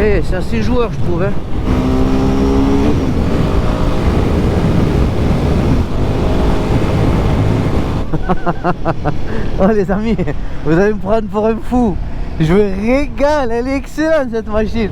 Eh, c'est assez joueur, je trouve, hein. Oh les amis, vous allez me prendre pour un fou. Je me régale, elle est excellente cette machine.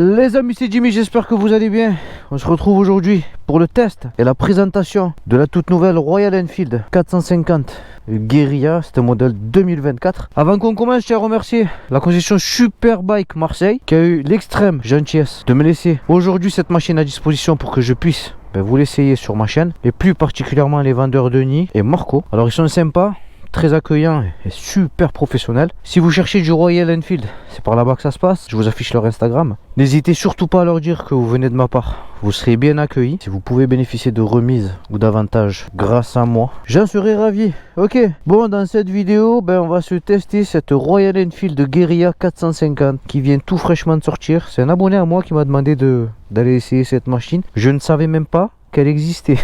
Les amis, c'est Jimmy, j'espère que vous allez bien. On se retrouve aujourd'hui pour le test et la présentation de la toute nouvelle Royal Enfield 450 Guerilla, c'est un modèle 2024. Avant qu'on commence, je tiens à remercier la concession Superbike Marseille qui a eu l'extrême gentillesse de me laisser aujourd'hui cette machine à disposition pour que je puisse vous l'essayer sur ma chaîne, et plus particulièrement les vendeurs Denis et Marco. Alors ils sont sympas, très accueillant et super professionnel. Si vous cherchez du Royal Enfield, c'est par là-bas que ça se passe. Je vous affiche leur Instagram. N'hésitez surtout pas à leur dire que vous venez de ma part. Vous serez bien accueillis. Si vous pouvez bénéficier de remises ou d'avantages grâce à moi, j'en serai ravi. Ok, bon, dans cette vidéo, on va se tester cette Royal Enfield de Guerilla 450 qui vient tout fraîchement de sortir. C'est un abonné à moi qui m'a demandé d'aller essayer cette machine. Je ne savais même pas qu'elle existait.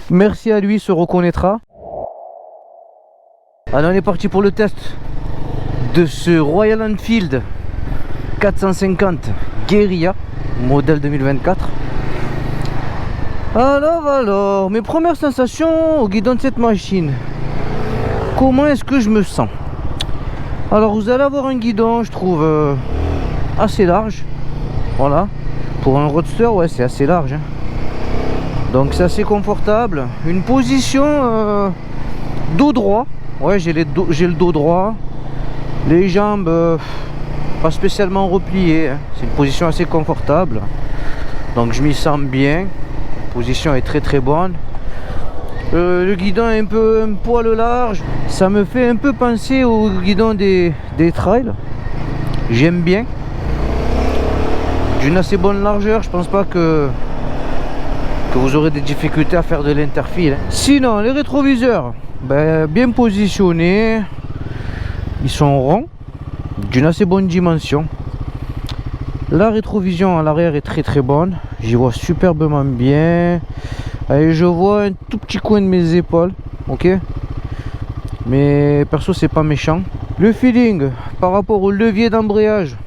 Merci à lui, il se reconnaîtra. Alors on est parti pour le test de ce Royal Enfield 450 Guerilla modèle 2024. Alors, mes premières sensations au guidon de cette machine. Comment est-ce que je me sens? Alors vous allez avoir un guidon, je trouve assez large. Voilà, pour un roadster, ouais, c'est assez large, hein. Donc c'est assez confortable. Une position dos droit. Ouais, j'ai le dos droit, les jambes pas spécialement repliées, hein. C'est une position assez confortable, donc je m'y sens bien. La position est très bonne. Le guidon est un poil large, ça me fait un peu penser au guidon des trails. J'aime bien, d'une assez bonne largeur. Je pense pas que vous aurez des difficultés à faire de l'interfile, hein. Sinon les rétroviseurs, bien positionnés, ils sont ronds, d'une assez bonne dimension. La rétrovision à l'arrière est très bonne, j'y vois superbement bien. Et je vois un tout petit coin de mes épaules, ok, mais perso c'est pas méchant. Le feeling par rapport au levier d'embrayage,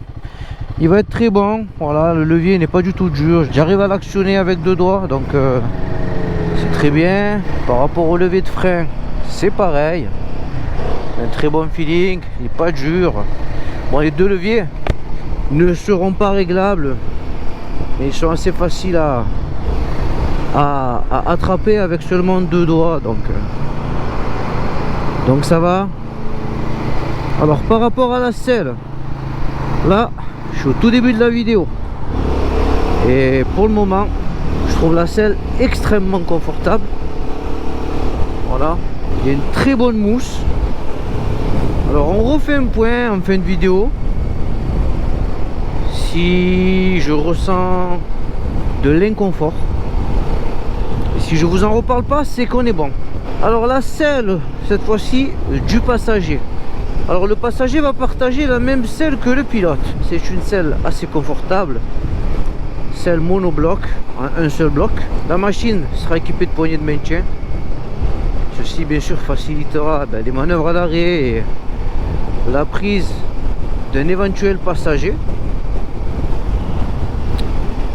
il va être très bon. Voilà, le levier n'est pas du tout dur, j'arrive à l'actionner avec deux doigts, donc c'est très bien. Par rapport au levier de frein, c'est pareil, un très bon feeling, il n'est pas dur. Bon, les deux leviers ne seront pas réglables, mais ils sont assez faciles à attraper avec seulement deux doigts, donc ça va. Alors par rapport à la selle, là je suis au tout début de la vidéo et pour le moment je trouve la selle extrêmement confortable. Voilà, il y a une très bonne mousse. Alors on refait un point en fin de vidéo. Si je ressens de l'inconfort, et si je vous en reparle pas, c'est qu'on est bon. Alors la selle cette fois-ci du passager. Alors le passager va partager la même selle que le pilote. C'est une selle assez confortable, selle monobloc, un seul bloc. La machine sera équipée de poignées de maintien. Ceci bien sûr facilitera les manœuvres à l'arrêt et la prise d'un éventuel passager.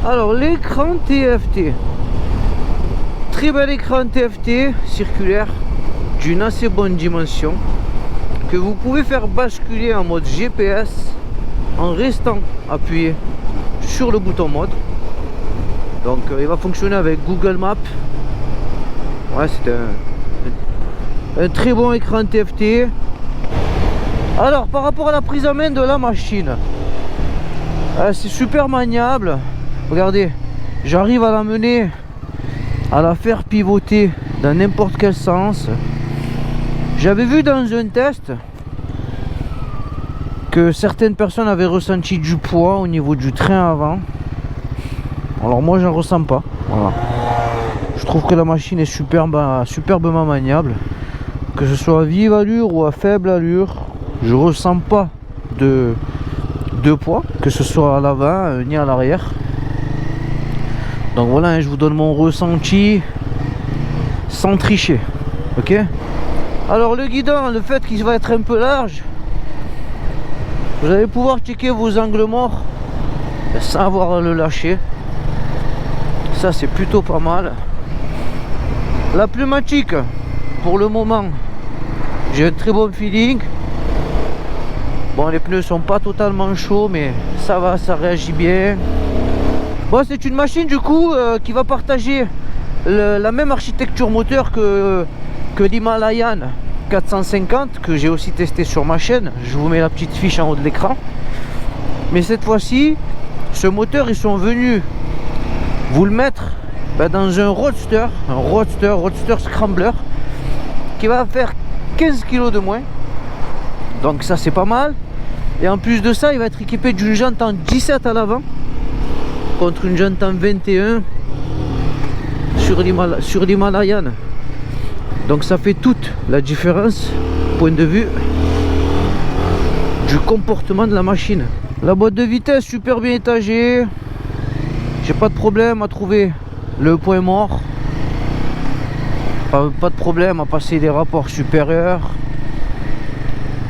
Alors l'écran TFT, très bel écran TFT circulaire d'une assez bonne dimension que vous pouvez faire basculer en mode GPS en restant appuyé sur le bouton mode. Donc il va fonctionner avec Google Maps. Ouais, c'est un très bon écran TFT. Alors par rapport à la prise en main de la machine, c'est super maniable. Regardez, j'arrive à la mener, à la faire pivoter dans n'importe quel sens. J'avais vu dans un test que certaines personnes avaient ressenti du poids au niveau du train avant. Alors moi j'en ressens pas. Voilà. Je trouve que la machine est superbement maniable. Que ce soit à vive allure ou à faible allure, je ressens pas de poids, que ce soit à l'avant ni à l'arrière. Donc voilà, hein, je vous donne mon ressenti sans tricher. Ok. Alors le guidon, le fait qu'il va être un peu large, vous allez pouvoir checker vos angles morts sans avoir à le lâcher. Ça c'est plutôt pas mal. La pneumatique, pour le moment, j'ai un très bon feeling. Bon, les pneus sont pas totalement chauds, mais ça va, ça réagit bien. Bon, c'est une machine du coup qui va partager la même architecture moteur que l'Himalayan 450, que j'ai aussi testé sur ma chaîne. Je vous mets la petite fiche en haut de l'écran. Mais cette fois-ci, ce moteur, ils sont venus vous le mettre dans un roadster scrambler qui va faire 15 kg de moins. Donc ça c'est pas mal. Et en plus de ça, il va être équipé d'une jante en 17 à l'avant contre une jante en 21 sur l'Himalayan. Donc ça fait toute la différence point de vue du comportement de la machine. La boîte de vitesse super bien étagée. J'ai pas de problème à trouver le point mort. Pas de problème à passer les rapports supérieurs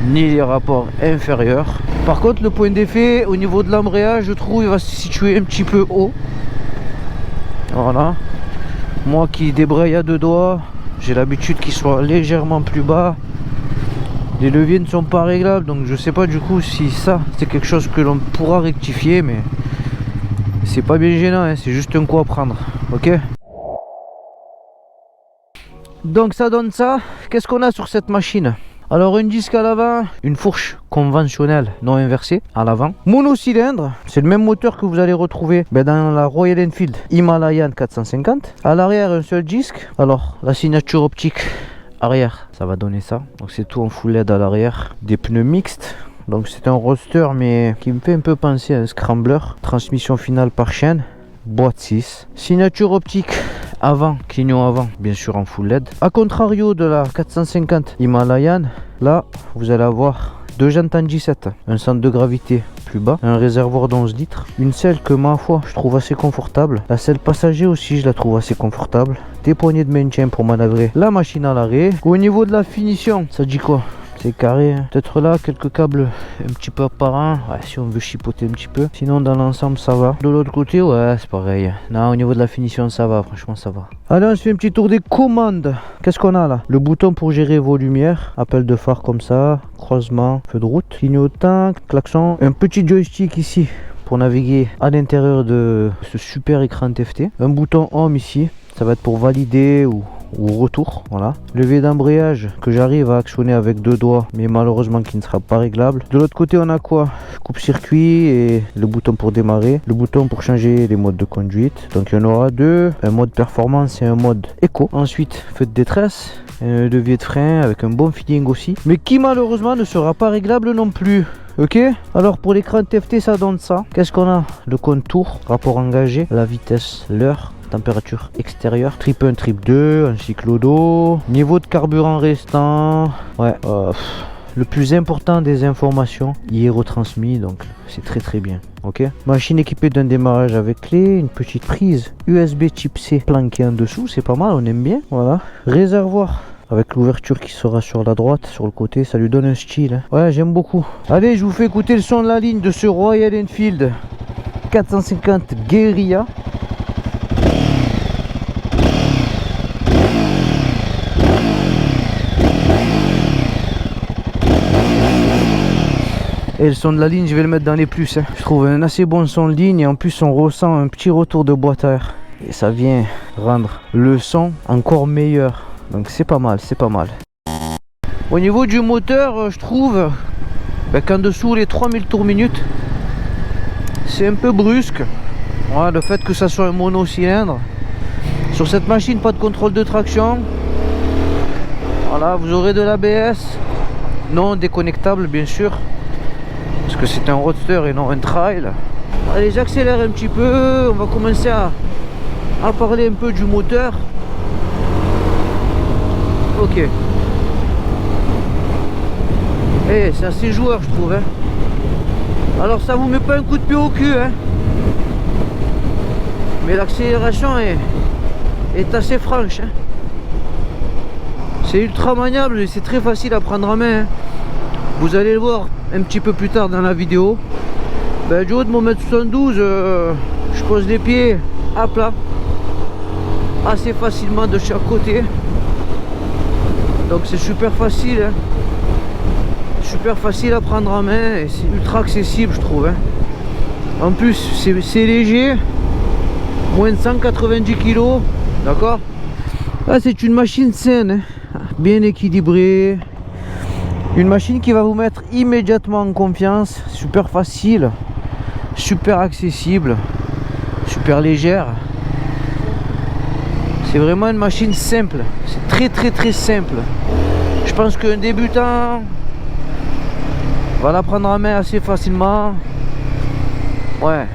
ni les rapports inférieurs. Par contre, le point d'effet au niveau de l'embrayage, je trouve il va se situer un petit peu haut. Voilà. Moi qui débraye à deux doigts, j'ai l'habitude qu'il soit légèrement plus bas. Les leviers ne sont pas réglables, donc je sais pas du coup si ça c'est quelque chose que l'on pourra rectifier, mais c'est pas bien gênant, hein, c'est juste un coup à prendre. Ok. Donc ça donne ça. Qu'est-ce qu'on a sur cette machine? Alors un disque à l'avant, une fourche conventionnelle non inversée à l'avant, monocylindre, c'est le même moteur que vous allez retrouver dans la Royal Enfield Himalayan 450. À l'arrière un seul disque. Alors la signature optique arrière, ça va donner ça. Donc c'est tout en full LED à l'arrière, des pneus mixtes. Donc c'est un roadster mais qui me fait un peu penser à un scrambler. Transmission finale par chaîne, boîte 6, signature optique avant, clignon avant, bien sûr en full LED. A contrario de la 450 Himalayan, là vous allez avoir deux jantes en 17, un centre de gravité plus bas, un réservoir d'11 litres, une selle que ma foi je trouve assez confortable, la selle passager aussi je la trouve assez confortable, des poignées de maintien pour manœuvrer la machine à l'arrêt. Au niveau de la finition, ça dit quoi? C'est carré, hein. Peut-être là quelques câbles un petit peu apparents, ouais, si on veut chipoter un petit peu. Sinon dans l'ensemble ça va. De l'autre côté ouais c'est pareil. Non, au niveau de la finition ça va, franchement ça va. Allez, on se fait un petit tour des commandes. Qu'est-ce qu'on a là? Le bouton pour gérer vos lumières, appel de phare comme ça, croisement, feu de route, clignotant, klaxon, un petit joystick ici pour naviguer à l'intérieur de ce super écran TFT. Un bouton home ici, ça va être pour valider ou retour, voilà. Levier d'embrayage que j'arrive à actionner avec deux doigts mais malheureusement qui ne sera pas réglable. De l'autre côté on a quoi? Coupe-circuit et le bouton pour démarrer, le bouton pour changer les modes de conduite. Donc il y en aura deux, un mode performance et un mode éco. Ensuite feu de détresse, un levier de frein avec un bon feeling aussi, mais qui malheureusement ne sera pas réglable non plus. Ok, alors pour l'écran TFT ça donne ça. Qu'est-ce qu'on a? Le contour, rapport engagé, la vitesse, l'heure, température extérieure, trip 1, trip 2, un cyclodo, niveau de carburant restant. Ouais, le plus important des informations y est retransmis, donc c'est très bien. Ok, machine équipée d'un démarrage avec clé, une petite prise USB type C planquée en dessous, c'est pas mal, on aime bien. Voilà, réservoir avec l'ouverture qui sera sur la droite, sur le côté, ça lui donne un style, hein. Ouais, j'aime beaucoup. Allez, je vous fais écouter le son de la ligne de ce Royal Enfield 450 Guerilla. Et le son de la ligne, je vais le mettre dans les plus, hein. Je trouve un assez bon son de ligne et en plus on ressent un petit retour de boîte à air. Et ça vient rendre le son encore meilleur. Donc c'est pas mal, c'est pas mal. Au niveau du moteur, je trouve qu'en dessous les 3000 tours minute, c'est un peu brusque. Voilà, le fait que ça soit un monocylindre. Sur cette machine, pas de contrôle de traction. Voilà, vous aurez de l'ABS, non déconnectable bien sûr, parce que c'est un roadster et non un trail. Allez, j'accélère un petit peu, on va commencer à parler un peu du moteur. Ok. Eh, c'est assez joueur je trouve, hein. Alors ça vous met pas un coup de pied au cul, hein. mais l'accélération est assez franche, hein. C'est ultra maniable et c'est très facile à prendre en main, hein. Vous allez le voir un petit peu plus tard dans la vidéo. Ben, du haut de mon 1m72, je pose les pieds à plat assez facilement de chaque côté, donc c'est super facile, hein. Super facile à prendre en main et c'est ultra accessible, je trouve, hein. En plus c'est léger, moins de 190 kg, d'accord. Là c'est une machine saine, hein, bien équilibrée, une machine qui va vous mettre immédiatement en confiance, super facile, super accessible, super légère. C'est vraiment une machine simple, c'est très simple. Je pense qu'un débutant va la prendre en main assez facilement. Ouais,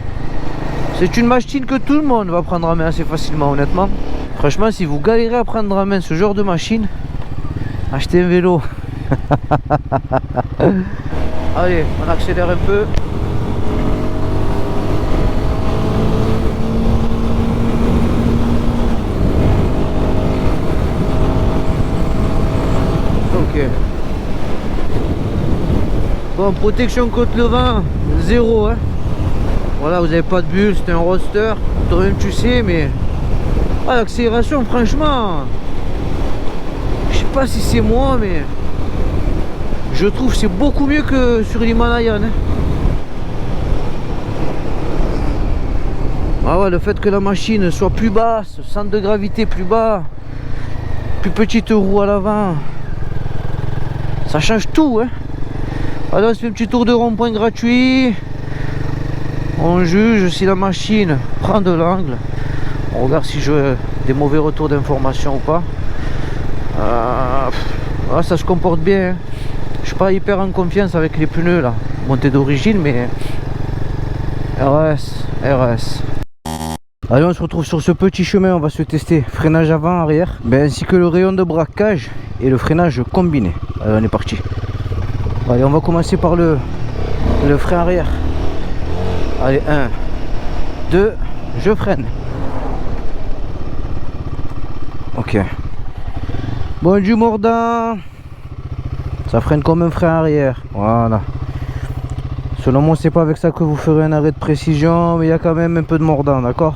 c'est une machine que tout le monde va prendre en main assez facilement, honnêtement. Franchement, si vous galérez à prendre en main ce genre de machine, achetez un vélo. Allez, on accélère un peu. Ok. Bon, protection contre le vent, 0, hein. Voilà, vous n'avez pas de bulle, c'est un roadster, toi-même tu sais, mais l'accélération, franchement, je sais pas si c'est moi, mais je trouve que c'est beaucoup mieux que sur l'Himalayan, hein. Ah ouais, le fait que la machine soit plus basse, centre de gravité plus bas, plus petite roue à l'avant, ça change tout, hein. Alors on se fait un petit tour de rond-point gratuit. On juge si la machine prend de l'angle. On regarde si j'ai des mauvais retours d'information ou pas. Ça se comporte bien, hein. Je suis pas hyper en confiance avec les pneus là, montée d'origine, mais RS. Allez, on se retrouve sur ce petit chemin. On va se tester freinage avant, arrière, ainsi que le rayon de braquage et le freinage combiné. Allez, on est parti. Allez, on va commencer par le frein arrière. Allez, 1, 2, je freine. Ok. Bon, du mordant. Ça freine comme un frein arrière. Voilà. Selon moi, c'est pas avec ça que vous ferez un arrêt de précision, mais il y a quand même un peu de mordant, d'accord.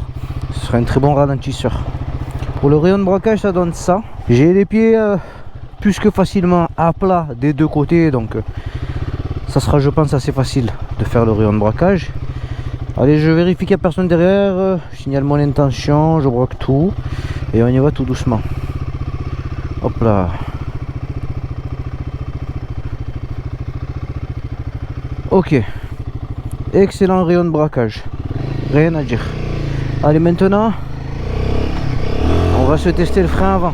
Ce sera un très bon ralentisseur. Pour le rayon de braquage, ça donne ça. J'ai les pieds plus que facilement à plat des deux côtés, donc ça sera, je pense, assez facile de faire le rayon de braquage. Allez, je vérifie qu'il n'y a personne derrière, je signale mon intention, je braque tout et on y va tout doucement. Hop là. Ok, excellent rayon de braquage, rien à dire. Allez, maintenant on va se tester le frein avant.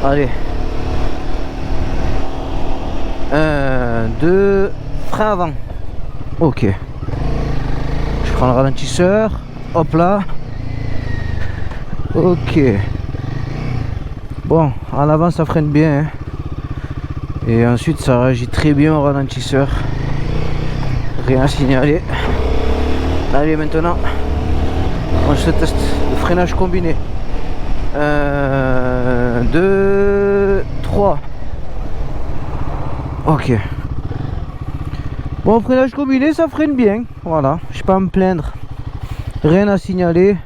Allez, 1, 2, frein avant. Ok, je prends le ralentisseur, hop là. Ok, bon, en avant ça freine bien, hein. Et ensuite ça réagit très bien au ralentisseur. Rien à signaler. Allez, maintenant on se teste le freinage combiné. 1, 2, 3. Ok. Bon, freinage combiné, ça freine bien. Voilà, je ne vais pas me plaindre. Rien à signaler.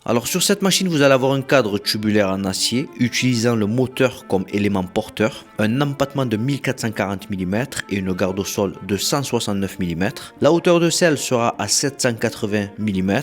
Alors sur cette machine, vous allez avoir un cadre tubulaire en acier utilisant le moteur comme élément porteur, un empattement de 1440 mm et une garde au sol de 169 mm. La hauteur de selle sera à 780 mm.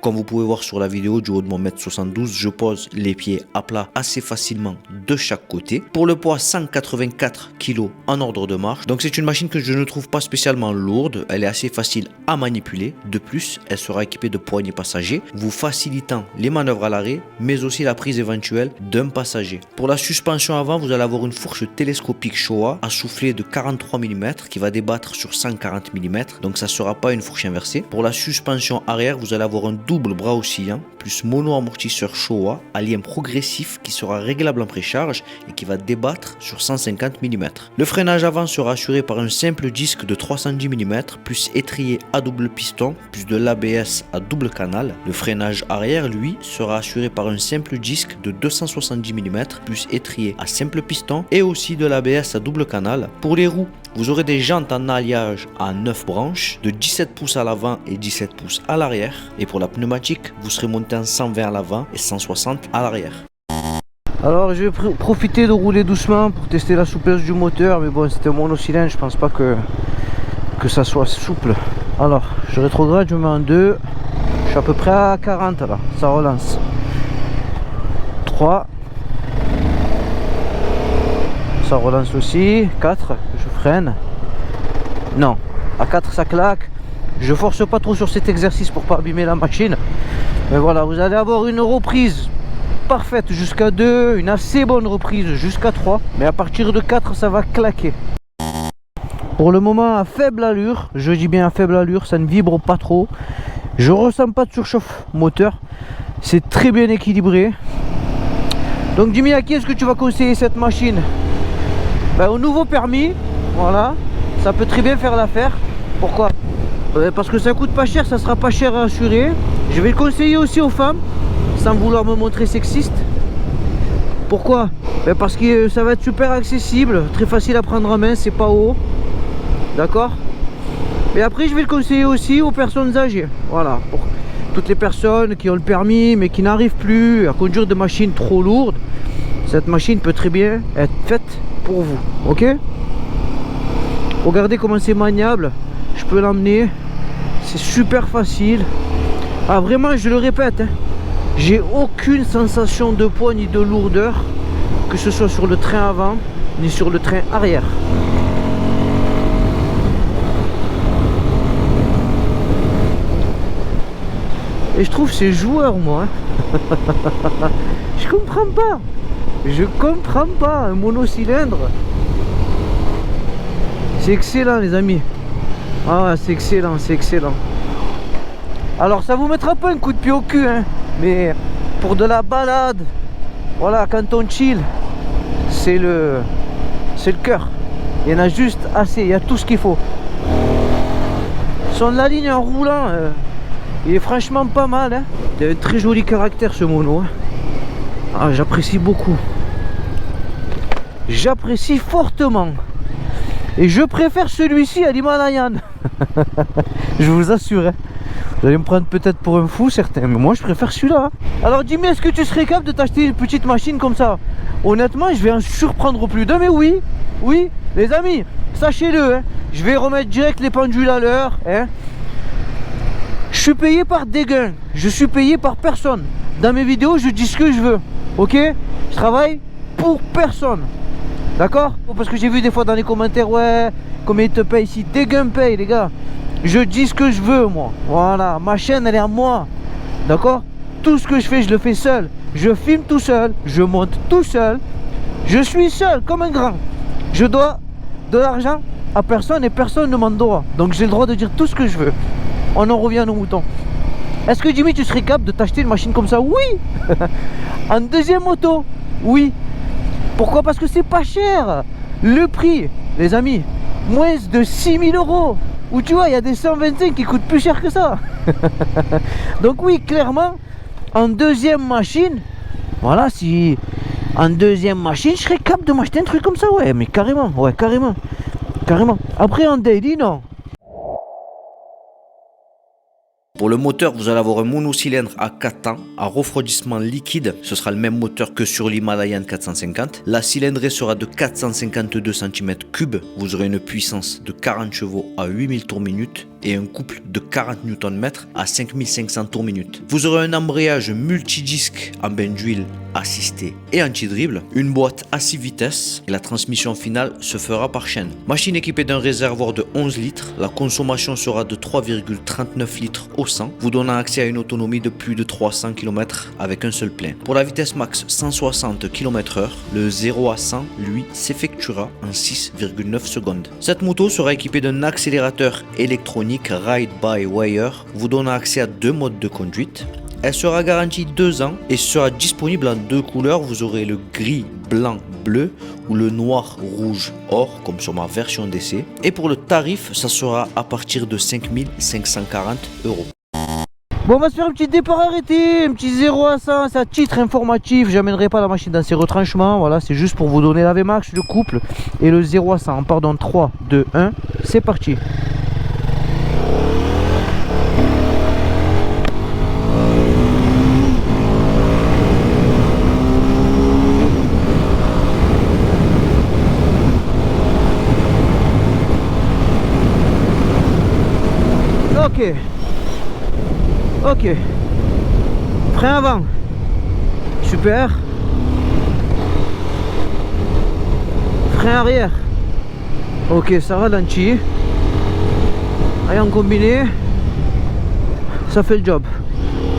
Comme vous pouvez voir sur la vidéo, du haut de mon 1m72, je pose les pieds à plat assez facilement de chaque côté. Pour le poids, 184 kg en ordre de marche. Donc c'est une machine que je ne trouve pas spécialement lourde. Elle est assez facile à manipuler. De plus, elle sera équipée de poignées passagers, vous facilitant les manœuvres à l'arrêt, mais aussi la prise éventuelle d'un passager. Pour la suspension avant, vous allez avoir une fourche télescopique Showa à soufflet de 43 mm qui va débattre sur 140 mm. Donc ça ne sera pas une fourche inversée. Pour la suspension arrière, vous allez avoir un double bras oscillant, plus mono-amortisseur Showa à lien progressif qui sera réglable en précharge et qui va débattre sur 150 mm. Le freinage avant sera assuré par un simple disque de 310 mm, plus étrier à double piston, plus de l'ABS à double canal. Le freinage arrière, lui, sera assuré par un simple disque de 270 mm, plus étrier à simple piston et aussi de l'ABS à double canal. Pour les roues, vous aurez des jantes en alliage à 9 branches, de 17 pouces à l'avant et 17 pouces à l'arrière. Et pour la pneumatique, vous serez monté en 120 à l'avant et 160 à l'arrière. Alors je vais profiter de rouler doucement pour tester la souplesse du moteur, mais bon, c'était un monocylindre, je pense pas que ça soit souple. Alors je rétrograde, je mets en 2, je suis à peu près à 40 là, ça relance. 3, ça relance aussi. 4, je freine. Non, à 4 ça claque. Je force pas trop sur cet exercice pour pas abîmer la machine. Mais voilà, vous allez avoir une reprise parfaite jusqu'à 2, une assez bonne reprise jusqu'à 3. Mais à partir de 4, ça va claquer. Pour le moment, à faible allure, je dis bien à faible allure, ça ne vibre pas trop. Je ressens pas de surchauffe moteur. C'est très bien équilibré. Donc dis-moi, à qui est-ce que tu vas conseiller cette machine? Au nouveau permis, voilà, ça peut très bien faire l'affaire. Pourquoi? Parce que ça coûte pas cher, ça sera pas cher à assurer. Je vais le conseiller aussi aux femmes, sans vouloir me montrer sexiste. Pourquoi? Parce que ça va être super accessible, très facile à prendre en main, c'est pas haut. D'accord? Et après je vais le conseiller aussi aux personnes âgées. Voilà, pour toutes les personnes qui ont le permis mais qui n'arrivent plus à conduire des machines trop lourdes. Cette machine peut très bien être faite pour vous, ok? Regardez comment c'est maniable, je peux l'emmener, c'est super facile. Ah vraiment, je le répète, hein, j'ai aucune sensation de poids ni de lourdeur, que ce soit sur le train avant ni sur le train arrière. Et je trouve ces joueurs, moi, hein. Je comprends pas. Je comprends pas, un monocylindre. C'est excellent les amis. Ah c'est excellent, c'est excellent. Alors ça vous mettra pas un coup de pied au cul, hein, mais pour de la balade, voilà, quand on chill, c'est le cœur. Il y en a juste assez, il y a tout ce qu'il faut. Son la ligne en roulant, il est franchement pas mal, hein. Il a un très joli caractère ce mono, hein. Ah, j'apprécie beaucoup. J'apprécie fortement. Et je préfère celui-ci à l'Himalayan. Je vous assure, hein. Vous allez me prendre peut-être pour un fou certains, mais moi je préfère celui-là, hein. Alors dis-moi, est-ce que tu serais capable de t'acheter une petite machine comme ça? Honnêtement, je vais en surprendre plus d'un, mais oui, oui, les amis, sachez-le, hein, je vais remettre direct les pendules à l'heure, hein. Je suis payé par des gains, je suis payé par personne. Dans mes vidéos, je dis ce que je veux, ok? Je travaille pour personne, d'accord? Parce que j'ai vu des fois dans les commentaires, ouais, combien ils te payent ici? Des gains payent, les gars. Je dis ce que je veux, moi. Voilà, ma chaîne, elle est à moi, d'accord? Tout ce que je fais, je le fais seul. Je filme tout seul, je monte tout seul. Je suis seul, comme un grand. Je dois de l'argent à personne et personne ne m'en doit. Donc j'ai le droit de dire tout ce que je veux. On en revient à nos moutons. Est-ce que Jimmy, tu serais capable de t'acheter une machine comme ça? Oui. En deuxième moto? Oui. Pourquoi? Parce que c'est pas cher. Le prix, les amis, moins de 6 000 €. Ou tu vois, il y a des 125 qui coûtent plus cher que ça. Donc oui, clairement, en deuxième machine, voilà, si en deuxième machine, je serais capable de m'acheter un truc comme ça, ouais, mais carrément, ouais, carrément, carrément. Après en daily, non. Pour le moteur, vous allez avoir un monocylindre à 4 temps, à refroidissement liquide, ce sera le même moteur que sur l'Himalayan 450. La cylindrée sera de 452 cm3, vous aurez une puissance de 40 chevaux à 8000 tours minute et un couple de 40 Nm à 5500 tours minute. Vous aurez un embrayage multidisque en bain d'huile assisté et anti-dribble, une boîte à 6 vitesses et la transmission finale se fera par chaîne. Machine équipée d'un réservoir de 11 litres, la consommation sera de 3,39 litres au 100, vous donnant accès à une autonomie de plus de 300 km avec un seul plein. Pour la vitesse max 160 km/h, le 0 à 100, lui, s'effectuera en 6,9 secondes. Cette moto sera équipée d'un accélérateur électronique électronique Ride-by-Wire vous donnant accès à 2 modes de conduite. Elle sera garantie 2 ans et sera disponible en 2 couleurs. Vous aurez le gris, blanc, bleu ou le noir, rouge, or comme sur ma version d'essai. Et pour le tarif, ça sera à partir de 5 540 €. Bon, on va se faire un petit départ arrêté, un petit 0 à 100, c'est à titre informatif. J'amènerai pas la machine dans ses retranchements. Voilà, c'est juste pour vous donner la VMAX, le couple et le 0 à 100. On part dans 3, 2, 1, c'est parti. Ok. Ok. Frein avant. Super. Frein arrière. Ok, ça ralentit. Allez, en combiné. Ça fait le job.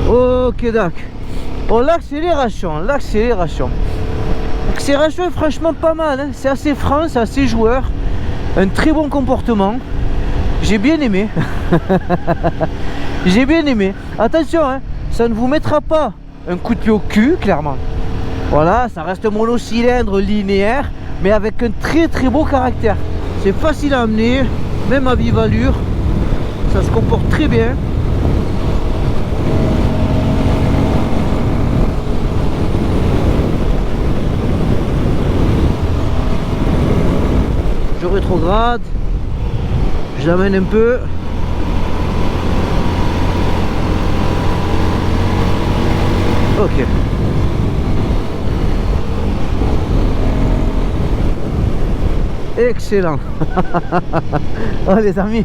Ok, d'accord. Bon, l'accélération. L'accélération est franchement pas mal. Hein. C'est assez franc, c'est assez joueur. Un très bon comportement. J'ai bien aimé. J'ai bien aimé. Attention, hein, ça ne vous mettra pas un coup de pied au cul, clairement. Voilà, ça reste monocylindre linéaire, mais avec un très très beau caractère. C'est facile à amener, même à vive allure. Ça se comporte très bien. Je rétrograde. Je l'amène un peu. Ok. Excellent. Oh les amis,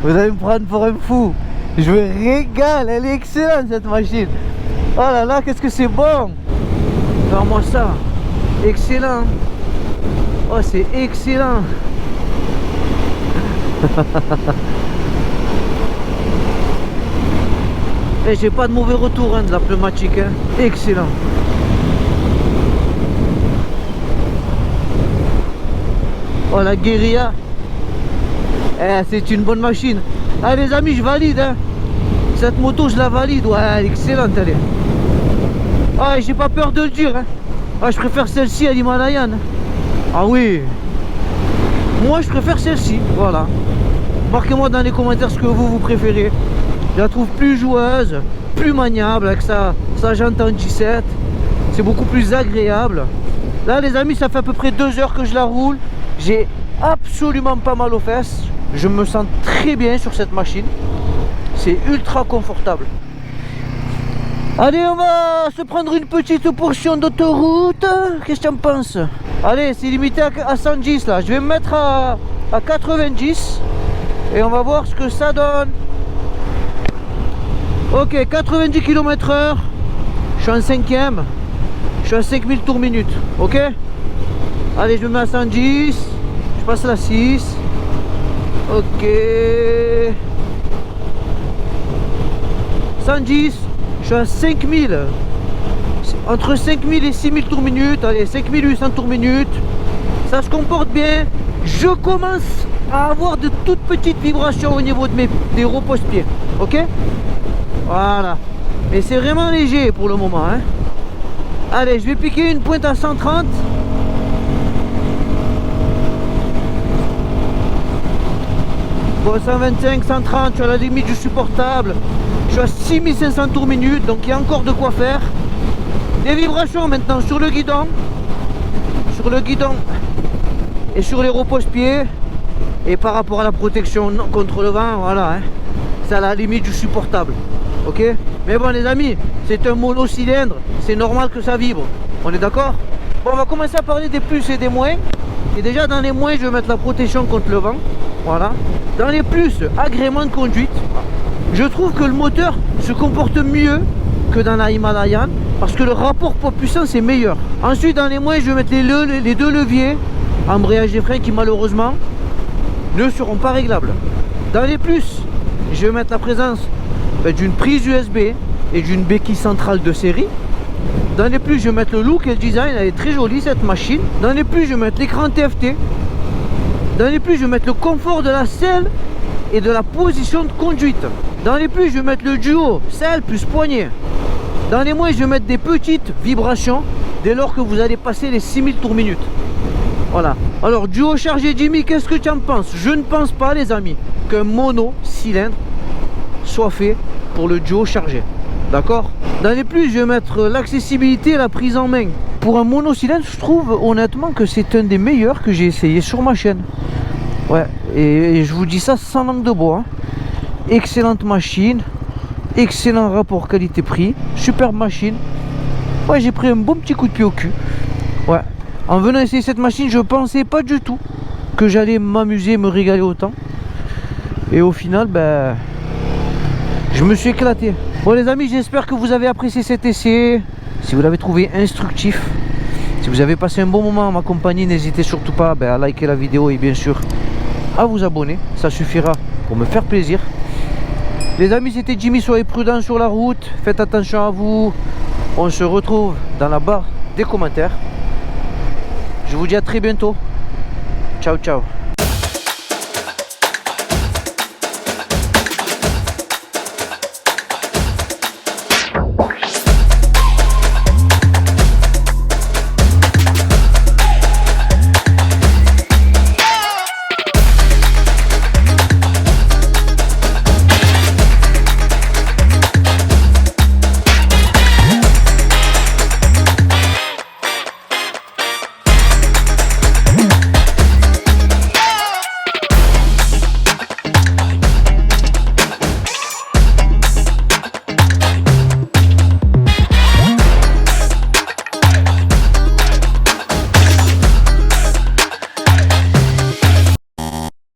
vous allez me prendre pour un fou. Je me régale, elle est excellente cette machine. Oh là là, qu'est-ce que c'est bon. Regarde-moi ça. Excellent. Oh, c'est excellent. Et j'ai pas de mauvais retour hein, de la pneumatique hein. Excellent. Oh la guérilla. C'est une bonne machine. Ah les amis, je valide hein. Cette moto je la valide. Ouais, elle est excellente elle est. Ah, j'ai pas peur de le dire hein. Ah, je préfère celle-ci à l'Himalayan. Ah oui. Moi je préfère celle-ci. Voilà. Marquez-moi dans les commentaires ce que vous préférez. Je la trouve plus joueuse, plus maniable avec sa jante en 17. C'est beaucoup plus agréable. Là les amis, ça fait à peu près 2 heures que je la roule. J'ai absolument pas mal aux fesses. Je me sens très bien sur cette machine. C'est ultra confortable. Allez, on va se prendre une petite portion d'autoroute. Qu'est-ce que tu en penses? Allez, c'est limité à 110 là. Je vais me mettre à 90 et on va voir ce que ça donne. Ok, 90 km/h. Je suis en 5ème. Je suis à 5000 tours minute. Ok. Allez, je me mets à 110. Je passe à la 6. Ok. 110. Je suis à 5000. Entre 5000 et 6000 tours minute. Allez, 5800 tours minute. Ça se comporte bien. Je commence à avoir de toutes petites vibrations au niveau de des repose-pieds. Ok. Voilà. Mais c'est vraiment léger pour le moment. Hein. Allez, je vais piquer une pointe à 130. Bon, 125, 130, je suis à la limite du supportable. Je suis à 6500 tours minute, donc il y a encore de quoi faire. Des vibrations maintenant sur le guidon. Sur le guidon et sur les repose-pieds. Et par rapport à la protection contre le vent, voilà. Hein. C'est à la limite du supportable. Ok. Mais bon les amis, c'est un monocylindre. C'est normal que ça vibre. On est d'accord? Bon, on va commencer à parler des plus et des moins. Et déjà dans les moins, je vais mettre la protection contre le vent. Voilà. Dans les plus, agrément de conduite. Je trouve que le moteur se comporte mieux que dans la Himalayan parce que le rapport poids-puissance est meilleur. Ensuite, dans les moins, je vais mettre les 2 leviers, embrayage et frein, qui malheureusement ne seront pas réglables. Dans les plus, je vais mettre la présence d'une prise USB et d'une béquille centrale de série. Dans les plus, je vais mettre le look et le design, elle est très jolie cette machine. Dans les plus, je vais mettre l'écran TFT. Dans les plus, je vais mettre le confort de la selle et de la position de conduite. Dans les plus, je vais mettre le duo selle plus poignet. Dans les moins, je vais mettre des petites vibrations dès lors que vous allez passer les 6000 tours minute. Voilà. Alors, duo chargé Jimmy, qu'est-ce que tu en penses? Je ne pense pas, les amis, qu'un mono-cylindre soit fait pour le duo chargé. D'accord? Dans les plus, je vais mettre l'accessibilité et la prise en main. Pour un monocylindre, je trouve honnêtement que c'est un des meilleurs que j'ai essayé sur ma chaîne. Ouais, et je vous dis ça sans langue de bois. Hein. Excellente machine, excellent rapport qualité-prix, superbe machine. Ouais, j'ai pris un bon petit coup de pied au cul. Ouais, en venant essayer cette machine, je pensais pas du tout que j'allais m'amuser, me régaler autant. Et au final, ben, je me suis éclaté. Bon les amis, j'espère que vous avez apprécié cet essai. Si vous l'avez trouvé instructif, si vous avez passé un bon moment à m'accompagner, n'hésitez surtout pas à liker la vidéo et bien sûr à vous abonner. Ça suffira pour me faire plaisir. Les amis, c'était Jimmy, soyez prudents sur la route. Faites attention à vous. On se retrouve dans la barre des commentaires. Je vous dis à très bientôt. Ciao, ciao.